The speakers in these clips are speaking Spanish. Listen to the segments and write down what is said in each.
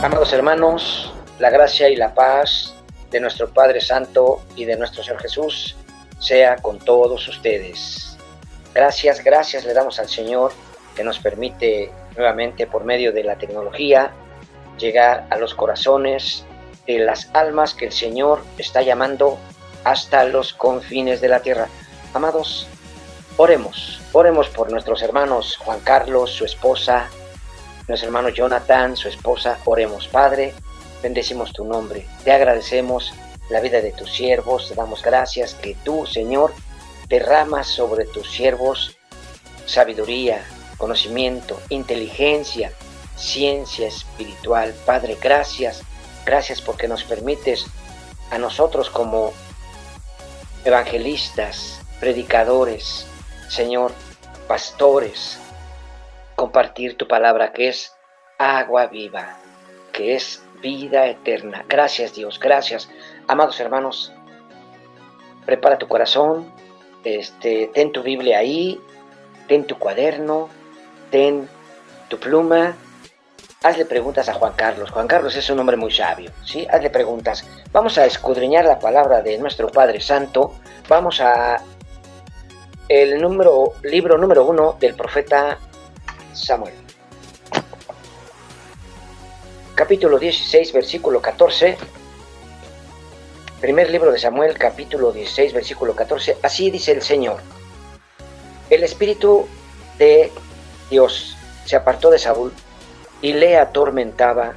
Amados hermanos, la gracia y la paz de nuestro Padre Santo y de nuestro Señor Jesús sea con todos ustedes. Gracias le damos al Señor que nos permite nuevamente por medio de la tecnología llegar a los corazones de las almas que el Señor está llamando hasta los confines de la tierra. Amados, oremos por nuestros hermanos Juan Carlos, su esposa, nuestro hermano Jonathan, su esposa. Oremos. Padre, bendecimos tu nombre, te agradecemos la vida de tus siervos, te damos gracias que tú, Señor, derramas sobre tus siervos sabiduría, conocimiento, inteligencia, ciencia espiritual. Padre, gracias porque nos permites a nosotros como evangelistas, predicadores, Señor, pastores, compartir tu palabra que es agua viva, que es vida eterna. Gracias Dios, gracias. Amados hermanos, prepara tu corazón, ten tu Biblia ahí, ten tu cuaderno, ten tu pluma, hazle preguntas a Juan Carlos. Juan Carlos es un hombre muy sabio, ¿sí? Hazle preguntas. Vamos a escudriñar la palabra de nuestro Padre Santo. Vamos a el libro número 1 del profeta Samuel. Capítulo 16, versículo 14. Primer libro de Samuel, capítulo 16, versículo 14. Así dice el Señor: el espíritu de Dios se apartó de Saúl y le atormentaba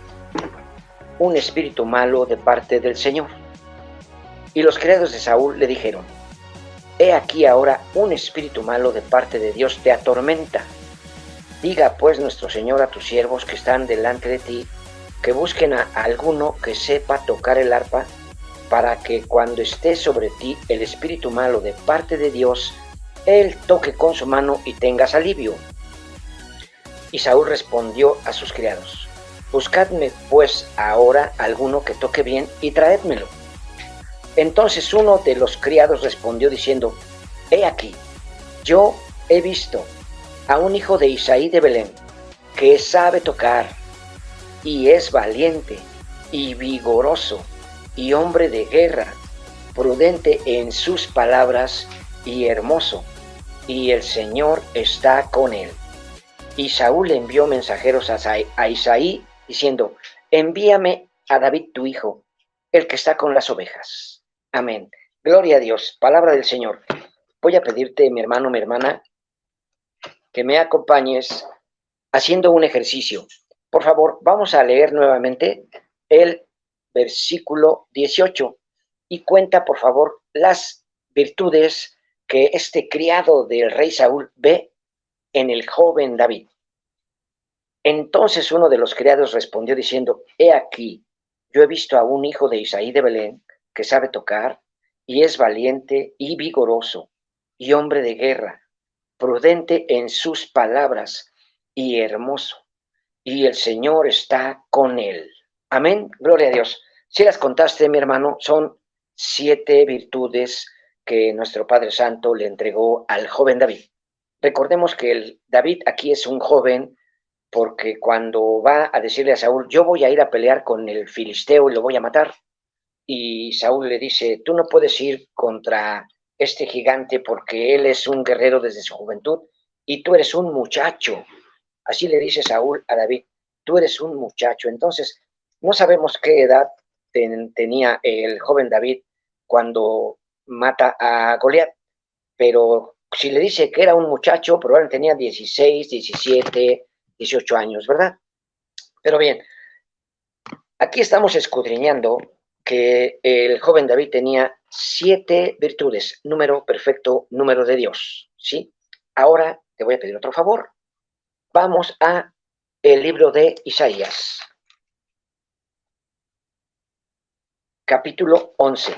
un espíritu malo de parte del Señor. Y los criados de Saúl le dijeron: he aquí ahora un espíritu malo de parte de Dios te atormenta. Diga pues nuestro Señor a tus siervos que están delante de ti, que busquen a alguno que sepa tocar el arpa, para que cuando esté sobre ti el espíritu malo de parte de Dios, él toque con su mano y tengas alivio. Y Saúl respondió a sus criados: buscadme pues ahora alguno que toque bien y traédmelo. Entonces uno de los criados respondió diciendo: he aquí, yo he visto a un hijo de Isaí de Belén, que sabe tocar, y es valiente, y vigoroso, y hombre de guerra, prudente en sus palabras, y hermoso, y el Señor está con él. Y Saúl envió mensajeros a Isaí, diciendo: envíame a David tu hijo, el que está con las ovejas. Amén. Gloria a Dios. Palabra del Señor. Voy a pedirte, mi hermano, mi hermana, que me acompañes haciendo un ejercicio. Por favor, vamos a leer nuevamente el versículo 18 y cuenta, por favor, las virtudes que este criado del rey Saúl ve en el joven David. Entonces uno de los criados respondió diciendo: he aquí, yo he visto a un hijo de Isaí de Belén que sabe tocar, y es valiente y vigoroso, y hombre de guerra, prudente en sus palabras, y hermoso, y el Señor está con él. Amén, gloria a Dios. Si las contaste, mi hermano, son 7 virtudes que nuestro Padre Santo le entregó al joven David. Recordemos que el David aquí es un joven, porque cuando va a decirle a Saúl: yo voy a ir a pelear con el filisteo y lo voy a matar, y Saúl le dice: tú no puedes ir contra este gigante porque él es un guerrero desde su juventud y tú eres un muchacho. Así le dice Saúl a David: tú eres un muchacho. Entonces, no sabemos qué edad tenía el joven David cuando mata a Goliat, pero si le dice que era un muchacho, probablemente tenía 16, 17, 18 años, ¿verdad? Pero bien, aquí estamos escudriñando que el joven David tenía 7 virtudes, número perfecto, número de Dios, ¿sí? Ahora te voy a pedir otro favor. Vamos a el libro de Isaías, capítulo 11.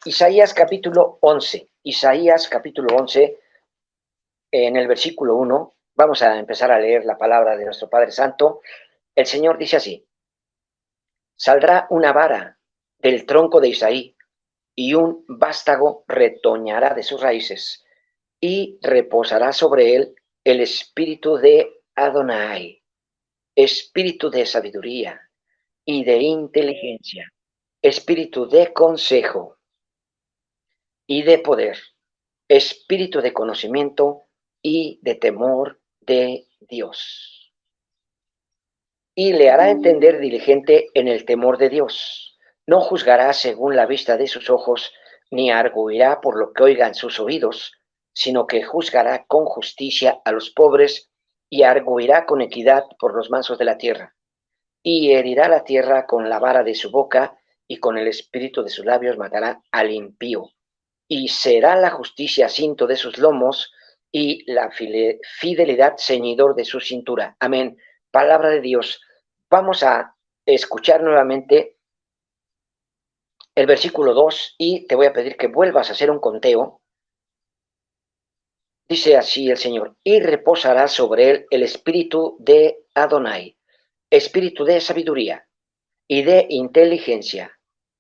Isaías capítulo 11. Isaías capítulo 11, en el versículo 1, vamos a empezar a leer la palabra de nuestro Padre Santo. El Señor dice así: saldrá una vara del tronco de Isaí, y un vástago retoñará de sus raíces, y reposará sobre él el espíritu de Adonai, espíritu de sabiduría y de inteligencia, espíritu de consejo y de poder, espíritu de conocimiento y de temor de Dios. Y le hará entender diligente en el temor de Dios. No juzgará según la vista de sus ojos, ni arguirá por lo que oigan sus oídos, sino que juzgará con justicia a los pobres y arguirá con equidad por los mansos de la tierra. Y herirá la tierra con la vara de su boca, y con el espíritu de sus labios matará al impío. Y será la justicia cinto de sus lomos, y la fidelidad ceñidor de su cintura. Amén. Palabra de Dios. Vamos a escuchar nuevamente el versículo 2 y te voy a pedir que vuelvas a hacer un conteo. Dice así el Señor: y reposará sobre él el espíritu de Adonai, espíritu de sabiduría y de inteligencia,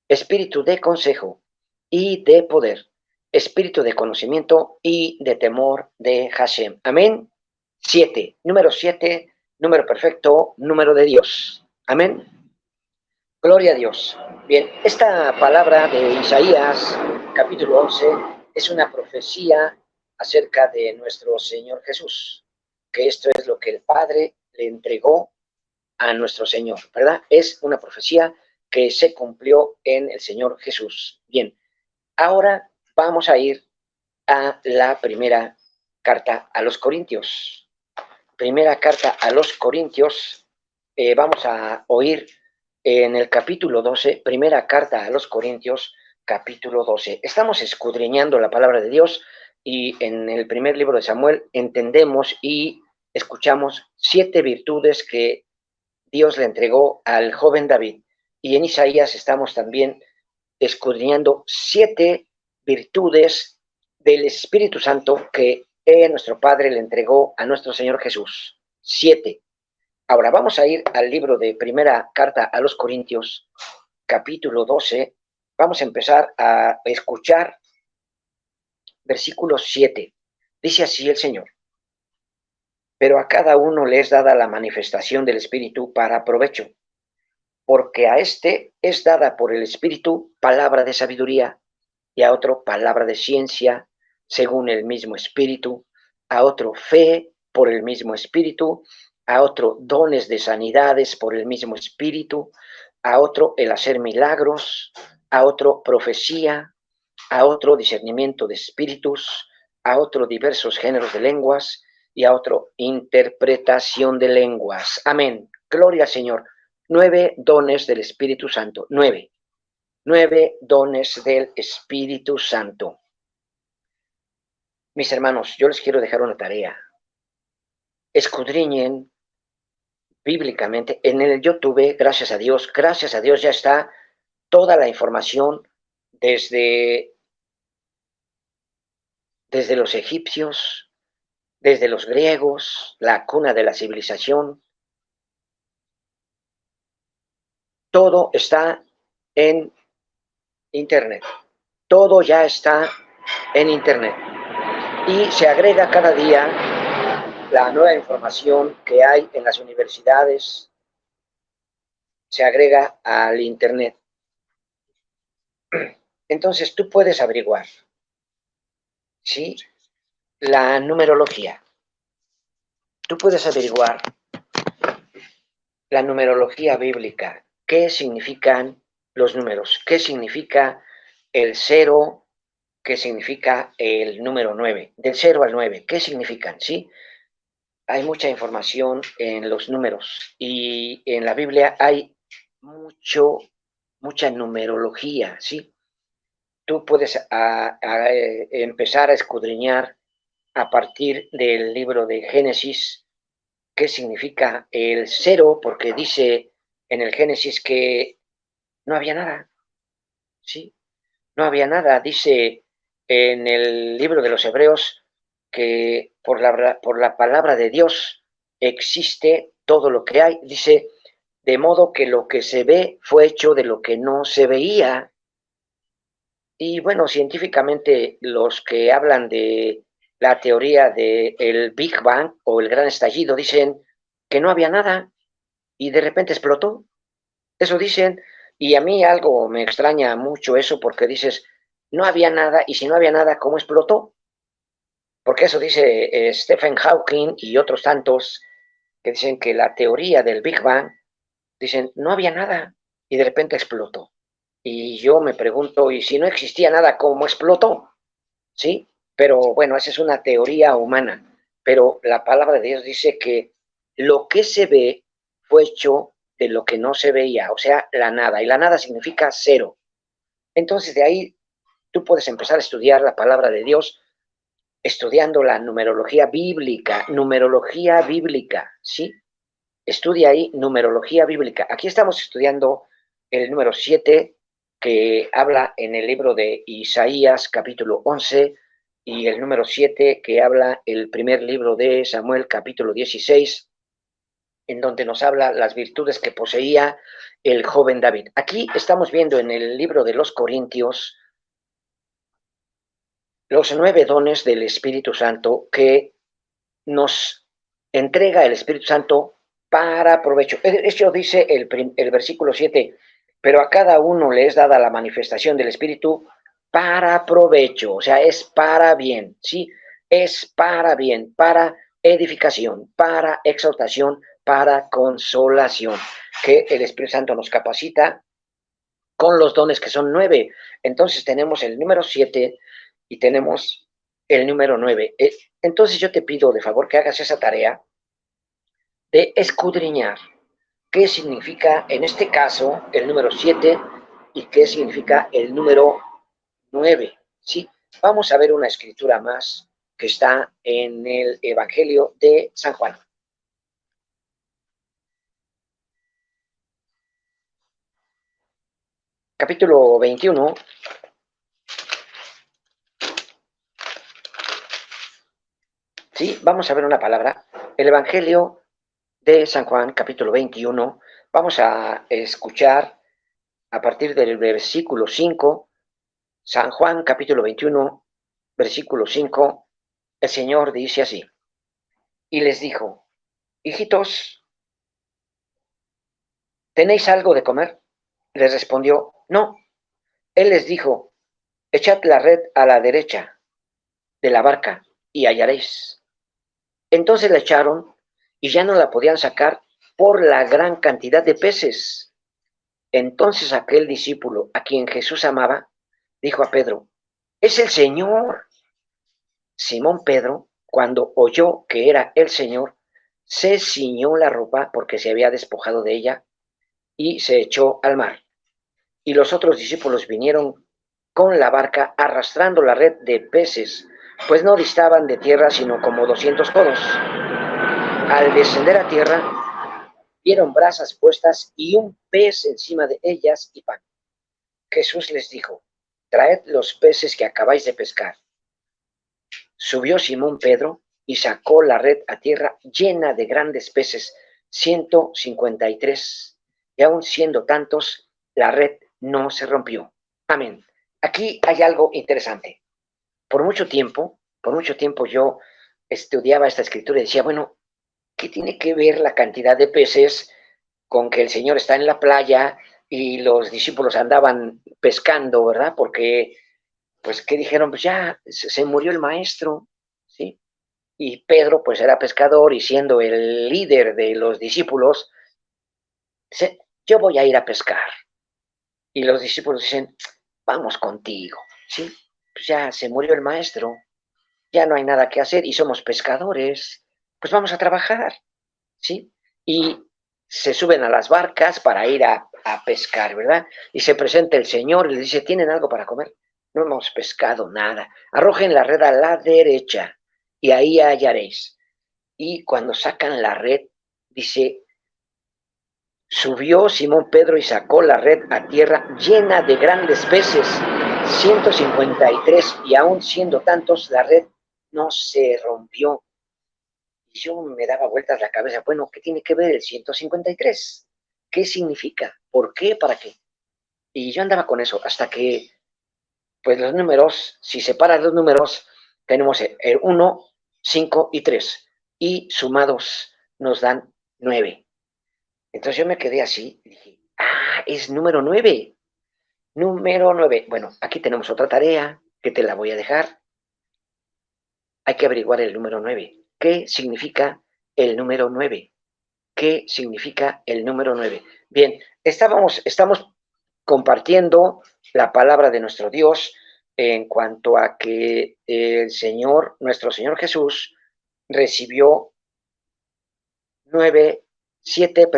espíritu de consejo y de poder, espíritu de conocimiento y de temor de Hashem. Amén. 7, número 7, número perfecto, número de Dios. Amén. Gloria a Dios. Bien, esta palabra de Isaías, capítulo 11, es una profecía acerca de nuestro Señor Jesús, que esto es lo que el Padre le entregó a nuestro Señor, ¿verdad? Es una profecía que se cumplió en el Señor Jesús. Bien, ahora vamos a ir a la primera carta a los Corintios. Primera carta a los Corintios, vamos a oír en el capítulo 12, primera carta a los Corintios, capítulo 12. Estamos escudriñando la palabra de Dios y en el primer libro de Samuel entendemos y escuchamos 7 virtudes que Dios le entregó al joven David. Y en Isaías estamos también escudriñando 7 virtudes del Espíritu Santo que nuestro Padre le entregó a nuestro Señor Jesús. 7. Ahora vamos a ir al libro de primera carta a los Corintios, capítulo 12. Vamos a empezar a escuchar versículo 7. Dice así el Señor: pero a cada uno le es dada la manifestación del Espíritu para provecho, porque a este es dada por el Espíritu palabra de sabiduría, y a otro palabra de ciencia, según el mismo Espíritu, a otro fe por el mismo Espíritu, a otro dones de sanidades por el mismo Espíritu, a otro el hacer milagros, a otro profecía, a otro discernimiento de espíritus, a otro diversos géneros de lenguas y a otro interpretación de lenguas. Amén. Gloria al Señor. 9 dones del Espíritu Santo. 9. 9 dones del Espíritu Santo. Mis hermanos, yo les quiero dejar una tarea. Escudriñen bíblicamente. En el YouTube, gracias a Dios ya está toda la información desde los egipcios, desde los griegos, la cuna de la civilización. Todo está en Internet. Todo ya está en Internet. Y se agrega cada día la nueva información que hay en las universidades, se agrega al Internet. Entonces tú puedes averiguar, ¿sí? La numerología. Tú puedes averiguar la numerología bíblica. ¿Qué significan los números? ¿Qué significa el 0? ¿Qué significa el número 9? Del 0 al 9, ¿qué significan? ¿Sí? Hay mucha información en los números y en la Biblia hay mucha numerología, ¿sí? Tú puedes empezar a escudriñar a partir del libro de Génesis qué significa el 0, porque dice en el Génesis que no había nada, ¿sí? No había nada. Dice en el libro de los Hebreos que por la palabra de Dios existe todo lo que hay. Dice, de modo que lo que se ve fue hecho de lo que no se veía. Y bueno, científicamente los que hablan de la teoría del Big Bang o el gran estallido dicen que no había nada y de repente explotó. Eso dicen, y a mí algo me extraña mucho eso porque dices, no había nada, y si no había nada, ¿cómo explotó? Porque eso dice Stephen Hawking y otros tantos que dicen que la teoría del Big Bang, dicen, no había nada, y de repente explotó. Y yo me pregunto, ¿y si no existía nada, cómo explotó? ¿Sí? Pero bueno, esa es una teoría humana. Pero la palabra de Dios dice que lo que se ve fue hecho de lo que no se veía, o sea, la nada. Y la nada significa cero. Entonces de ahí tú puedes empezar a estudiar la palabra de Dios estudiando la numerología bíblica, ¿sí? Estudia ahí numerología bíblica. Aquí estamos estudiando el número 7 que habla en el libro de Isaías capítulo 11 y el número 7 que habla el primer libro de Samuel capítulo 16 en donde nos habla las virtudes que poseía el joven David. Aquí estamos viendo en el libro de los Corintios los 9 dones del Espíritu Santo que nos entrega el Espíritu Santo para provecho. Eso dice el versículo 7, pero a cada uno le es dada la manifestación del Espíritu para provecho, o sea, es para bien, ¿sí? Es para bien, para edificación, para exhortación, para consolación, que el Espíritu Santo nos capacita con los dones que son 9. Entonces tenemos el número 7 y tenemos el número 9. Entonces yo te pido de favor que hagas esa tarea de escudriñar qué significa en este caso el número 7 y qué significa el número 9. ¿Sí? Vamos a ver una escritura más que está en el Evangelio de San Juan. Capítulo 21. Sí, vamos a ver una palabra. El Evangelio de San Juan, capítulo 21. Vamos a escuchar a partir del versículo 5. San Juan, capítulo 21, versículo 5. El Señor dice así. Y les dijo, hijitos, ¿tenéis algo de comer? Les respondió, no. Él les dijo, echad la red a la derecha de la barca y hallaréis. Entonces la echaron y ya no la podían sacar por la gran cantidad de peces. Entonces aquel discípulo a quien Jesús amaba, dijo a Pedro, es el Señor. Simón Pedro, cuando oyó que era el Señor, se ciñó la ropa porque se había despojado de ella y se echó al mar. Y los otros discípulos vinieron con la barca arrastrando la red de peces, pues no distaban de tierra sino como 200 codos. Al descender a tierra, vieron brasas puestas y un pez encima de ellas y pan. Jesús les dijo, traed los peces que acabáis de pescar. Subió Simón Pedro y sacó la red a tierra llena de grandes peces, 153, y aun siendo tantos, la red no se rompió. Amén. Aquí hay algo interesante. Por mucho tiempo yo estudiaba esta escritura y decía, bueno, ¿qué tiene que ver la cantidad de peces con que el Señor está en la playa y los discípulos andaban pescando, ¿verdad? Porque, pues, ¿qué dijeron? Pues ya se murió el maestro, ¿sí? Y Pedro, pues, era pescador y siendo el líder de los discípulos, dice, yo voy a ir a pescar. Y los discípulos dicen, vamos contigo, ¿sí? Pues ya se murió el maestro, ya no hay nada que hacer y somos pescadores, pues vamos a trabajar, ¿sí? Y se suben a las barcas para ir a pescar, ¿verdad? Y se presenta el Señor y les dice, ¿tienen algo para comer? No hemos pescado nada. Arrojen la red a la derecha y ahí hallaréis. Y cuando sacan la red, dice, subió Simón Pedro y sacó la red a tierra llena de grandes peces, 153 y aún siendo tantos, la red no se rompió. Y yo me daba vueltas la cabeza, bueno, ¿qué tiene que ver el 153? ¿Qué significa? ¿Por qué? ¿Para qué? Y yo andaba con eso hasta que, pues los números, si separas los números, tenemos el 1, 5 y 3. Y sumados nos dan 9. Entonces yo me quedé así y dije, es número 9. Número 9. Bueno, aquí tenemos otra tarea que te la voy a dejar. Hay que averiguar el número 9. ¿Qué significa el número 9? ¿Qué significa el número 9? Bien, estamos compartiendo la palabra de nuestro Dios en cuanto a que el Señor, nuestro Señor Jesús, recibió 7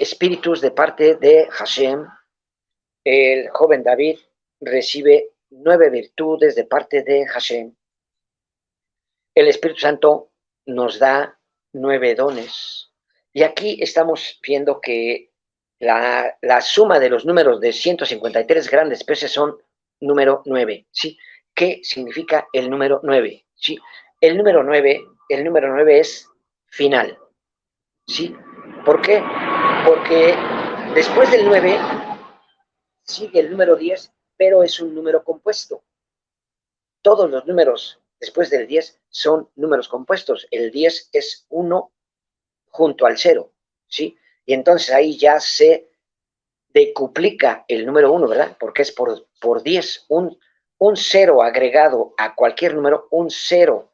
espíritus de parte de Hashem. El joven David recibe 9 virtudes de parte de Hashem. El Espíritu Santo nos da 9 dones. Y aquí estamos viendo que la suma de los números de 153 grandes peces son número 9, ¿sí? ¿Qué significa el número 9? ¿Sí? El número 9 es final, ¿sí? ¿Por qué? Porque después del 9 sigue el número 10, pero es un número compuesto. Todos los números después del 10 son números compuestos. El 10 es 1 junto al 0, ¿sí? Y entonces ahí ya se decuplica el número 1, ¿verdad? Porque es por 10. Un 0 agregado a cualquier número, un 0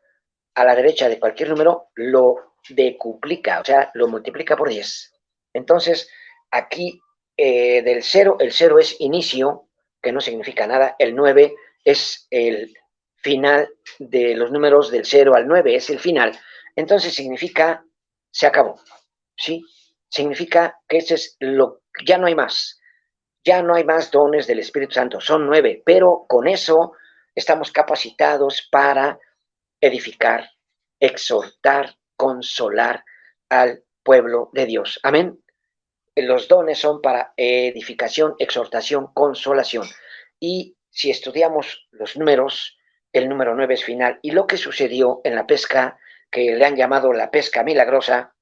a la derecha de cualquier número, lo decuplica, o sea, lo multiplica por 10. Entonces, aquí del 0, el 0 es inicio, que no significa nada. El 9 es el final de los números del 0 al 9, es el final. Entonces significa, se acabó, ¿sí? Significa que ese es ya no hay más. Ya no hay más dones del Espíritu Santo, son 9, pero con eso estamos capacitados para edificar, exhortar, consolar al pueblo de Dios. Amén. Los dones son para edificación, exhortación, consolación. Y si estudiamos los números, el número 9 es final. Y lo que sucedió en la pesca, que le han llamado la pesca milagrosa,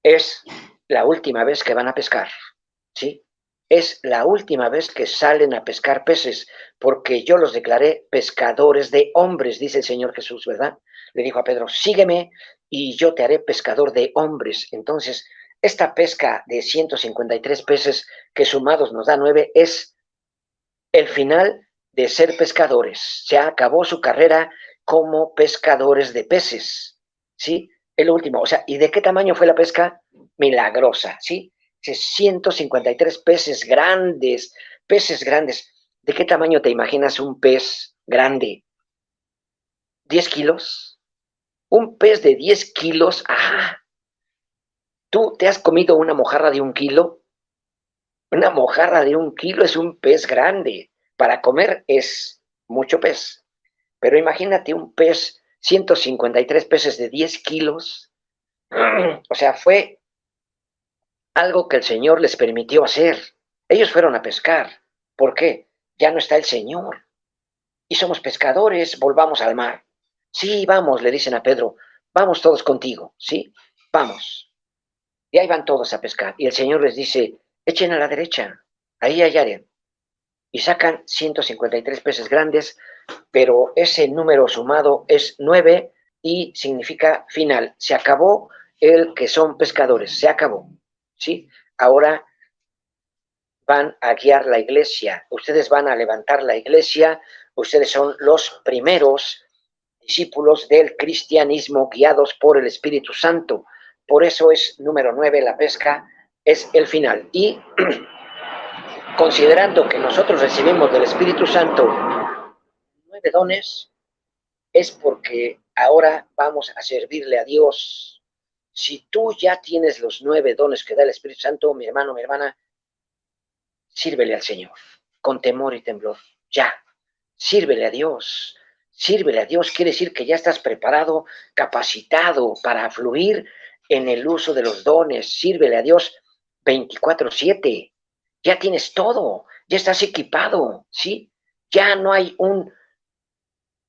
es la última vez que van a pescar, ¿sí? Es la última vez que salen a pescar peces, porque yo los declaré pescadores de hombres, dice el Señor Jesús, ¿verdad? Le dijo a Pedro, sígueme y yo te haré pescador de hombres. Entonces, esta pesca de 153 peces que sumados nos da 9 es el final de ser pescadores. Se acabó su carrera como pescadores de peces, ¿sí? El último, o sea, ¿y de qué tamaño fue la pesca? Milagrosa, ¿sí? 153 peces grandes, peces grandes. ¿De qué tamaño te imaginas un pez grande? ¿10 kilos? Un pez de 10 kilos, ¿tú te has comido una mojarra de 1 kilo? Una mojarra de 1 kilo es un pez grande. Para comer es mucho pez. Pero imagínate un pez, 153 peces de 10 kilos. O sea, fue algo que el Señor les permitió hacer. Ellos fueron a pescar. ¿Por qué? Ya no está el Señor. Y somos pescadores, volvamos al mar. Sí, vamos, le dicen a Pedro, vamos todos contigo, ¿sí? Vamos. Y ahí van todos a pescar. Y el Señor les dice, echen a la derecha, ahí hallarán. Y sacan 153 peces grandes, pero ese número sumado es 9 y significa final. Se acabó el que son pescadores, se acabó, ¿sí? Ahora van a guiar la iglesia, ustedes van a levantar la iglesia, ustedes son los primeros discípulos del cristianismo guiados por el Espíritu Santo. Por eso es número 9, la pesca es el final. Y considerando que nosotros recibimos del Espíritu Santo 9 dones, es porque ahora vamos a servirle a Dios. Si tú ya tienes los 9 dones que da el Espíritu Santo, mi hermano, mi hermana, sírvele al Señor, con temor y temblor. Ya, sírvele a Dios. Sírvele a Dios quiere decir que ya estás preparado, capacitado para fluir en el uso de los dones. Sírvele a Dios 24/7. Ya tienes todo, ya estás equipado, ¿sí? Ya no hay un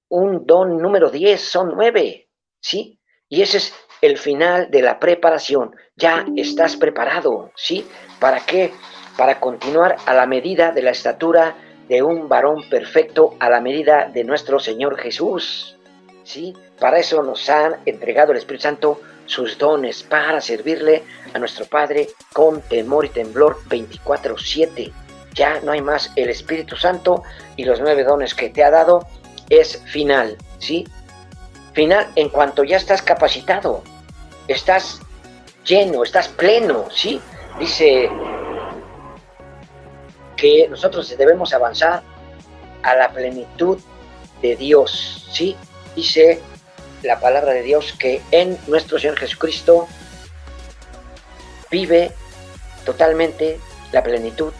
don número 10, son 9, ¿sí? Y ese es el final de la preparación. Ya estás preparado, ¿sí? ¿Para qué? Para continuar a la medida de la estatura de un varón perfecto, a la medida de nuestro Señor Jesús, ¿sí? Para eso nos han entregado el Espíritu Santo sus dones, para servirle a nuestro Padre con temor y temblor 24/7. Ya no hay más. El Espíritu Santo y los 9 dones que te ha dado es final, ¿sí? Final en cuanto ya estás capacitado, estás lleno, estás pleno, ¿sí? Dice que nosotros debemos avanzar a la plenitud de Dios, ¿sí? Dice la palabra de Dios que en nuestro Señor Jesucristo vive totalmente la plenitud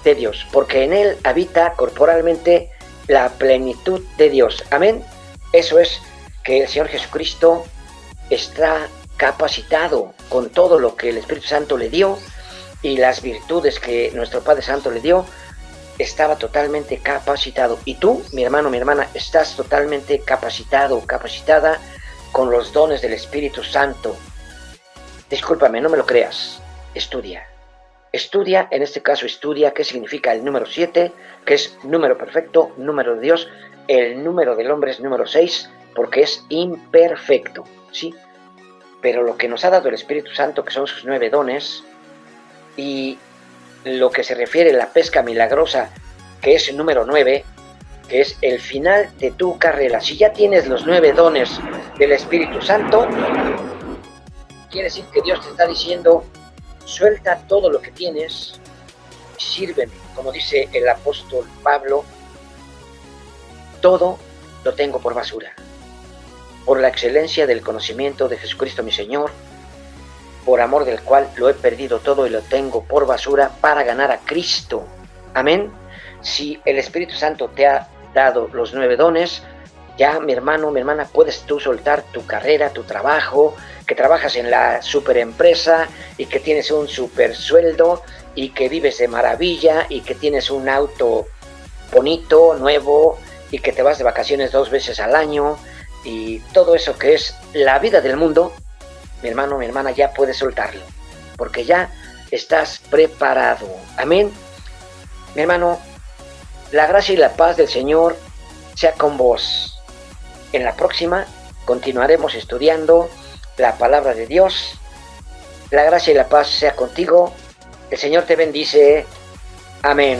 de Dios, porque en Él habita corporalmente la plenitud de Dios. Amén. Eso es que el Señor Jesucristo está capacitado con todo lo que el Espíritu Santo le dio y las virtudes que nuestro Padre Santo le dio. Estaba totalmente capacitado. Y tú, mi hermano, mi hermana, estás totalmente capacitado, capacitada con los dones del Espíritu Santo. Discúlpame, no me lo creas. Estudia. Estudia, en este caso estudia qué significa el número 7, que es número perfecto, número de Dios. El número del hombre es número 6, porque es imperfecto, ¿sí? Pero lo que nos ha dado el Espíritu Santo, que son sus 9 dones, y lo que se refiere a la pesca milagrosa, que es el número 9, que es el final de tu carrera. Si ya tienes los 9 dones del Espíritu Santo, quiere decir que Dios te está diciendo: suelta todo lo que tienes y sírveme. Como dice el apóstol Pablo, todo lo tengo por basura, por la excelencia del conocimiento de Jesucristo mi Señor, por amor del cual lo he perdido todo y lo tengo por basura para ganar a Cristo. Amén. Si el Espíritu Santo te ha dado los 9 dones, ya, mi hermano, mi hermana, puedes tú soltar tu carrera, tu trabajo, que trabajas en la superempresa y que tienes un super sueldo y que vives de maravilla y que tienes un auto bonito, nuevo, y que te vas de vacaciones 2 veces al año y todo eso que es la vida del mundo. Mi hermano, mi hermana, ya puedes soltarlo, porque ya estás preparado. Amén. Mi hermano, la gracia y la paz del Señor sea con vos. En la próxima continuaremos estudiando la palabra de Dios. La gracia y la paz sea contigo. El Señor te bendice. Amén.